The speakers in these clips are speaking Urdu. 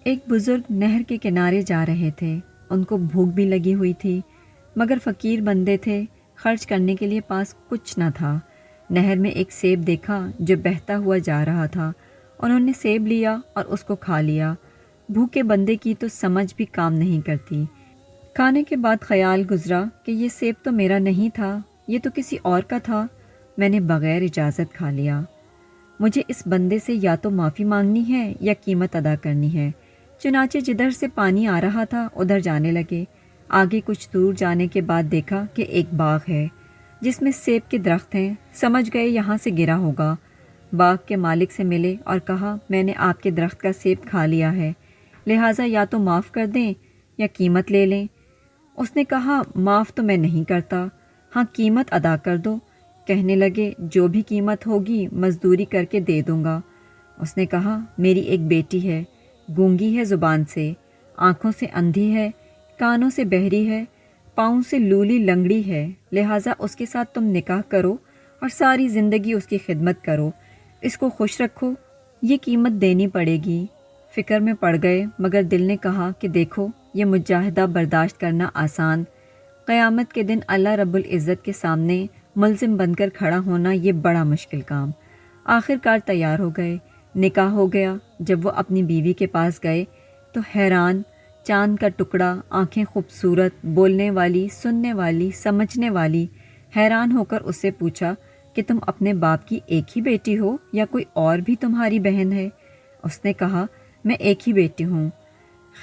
ایک بزرگ نہر کے کنارے جا رہے تھے۔ ان کو بھوک بھی لگی ہوئی تھی، مگر فقیر بندے تھے، خرچ کرنے کے لیے پاس کچھ نہ تھا۔ نہر میں ایک سیب دیکھا جو بہتا ہوا جا رہا تھا۔ انہوں نے سیب لیا اور اس کو کھا لیا۔ بھوکے بندے کی تو سمجھ بھی کام نہیں کرتی۔ کھانے کے بعد خیال گزرا کہ یہ سیب تو میرا نہیں تھا، یہ تو کسی اور کا تھا، میں نے بغیر اجازت کھا لیا۔ مجھے اس بندے سے یا تو معافی مانگنی ہے یا قیمت ادا کرنی ہے۔ چنانچہ جدھر سے پانی آ رہا تھا ادھر جانے لگے۔ آگے کچھ دور جانے کے بعد دیکھا کہ ایک باغ ہے جس میں سیب کے درخت ہیں۔ سمجھ گئے یہاں سے گرا ہوگا۔ باغ کے مالک سے ملے اور کہا میں نے آپ کے درخت کا سیب کھا لیا ہے، لہٰذا یا تو معاف کر دیں یا قیمت لے لیں۔ اس نے کہا معاف تو میں نہیں کرتا، ہاں قیمت ادا کر دو۔ کہنے لگے جو بھی قیمت ہوگی مزدوری کر کے دے دوں گا۔ اس نے کہا میری ایک بیٹی ہے، گونگی ہے زبان سے، آنکھوں سے اندھی ہے، کانوں سے بہری ہے، پاؤں سے لولی لنگڑی ہے، لہٰذا اس کے ساتھ تم نکاح کرو اور ساری زندگی اس کی خدمت کرو، اس کو خوش رکھو، یہ قیمت دینی پڑے گی۔ فکر میں پڑ گئے، مگر دل نے کہا کہ دیکھو یہ مجاہدہ برداشت کرنا آسان، قیامت کے دن اللہ رب العزت کے سامنے ملزم بن کر کھڑا ہونا یہ بڑا مشکل کام۔ آخر کار تیار ہو گئے، نکاح ہو گیا۔ جب وہ اپنی بیوی کے پاس گئے تو حیران، چاند کا ٹکڑا، آنکھیں خوبصورت، بولنے والی، سننے والی، سمجھنے والی، حیران ہو کر اس سے پوچھا کہ تم اپنے باپ کی ایک ہی بیٹی ہو یا کوئی اور بھی تمہاری بہن ہے؟ اس نے کہا میں ایک ہی بیٹی ہوں۔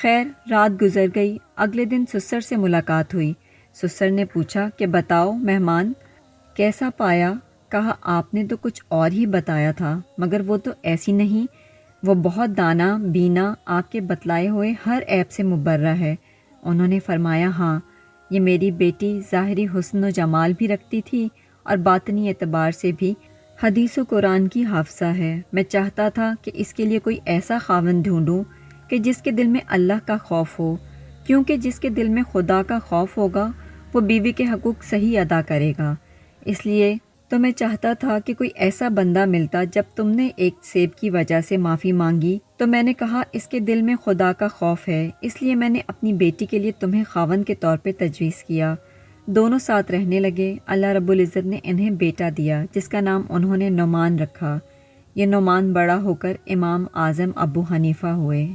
خیر رات گزر گئی۔ اگلے دن سسر سے ملاقات ہوئی۔ سسر نے پوچھا کہ بتاؤ مہمان کیسا پایا؟ کہا آپ نے تو کچھ اور ہی بتایا تھا، مگر وہ تو ایسی نہیں، وہ بہت دانا بینا، آپ کے بتلائے ہوئے ہر عیب سے مبرہ ہے۔ انہوں نے فرمایا ہاں، یہ میری بیٹی ظاہری حسن و جمال بھی رکھتی تھی اور باطنی اعتبار سے بھی حدیث و قرآن کی حافظہ ہے۔ میں چاہتا تھا کہ اس کے لیے کوئی ایسا خاوند ڈھونڈوں کہ جس کے دل میں اللہ کا خوف ہو، کیونکہ جس کے دل میں خدا کا خوف ہوگا وہ بیوی کے حقوق صحیح ادا کرے گا۔ اس لیے تو میں چاہتا تھا کہ کوئی ایسا بندہ ملتا۔ جب تم نے ایک سیب کی وجہ سے معافی مانگی تو میں نے کہا اس کے دل میں خدا کا خوف ہے، اس لیے میں نے اپنی بیٹی کے لیے تمہیں خاوند کے طور پہ تجویز کیا۔ دونوں ساتھ رہنے لگے۔ اللہ رب العزت نے انہیں بیٹا دیا جس کا نام انہوں نے نعمان رکھا۔ یہ نعمان بڑا ہو کر امام اعظم ابو حنیفہ ہوئے۔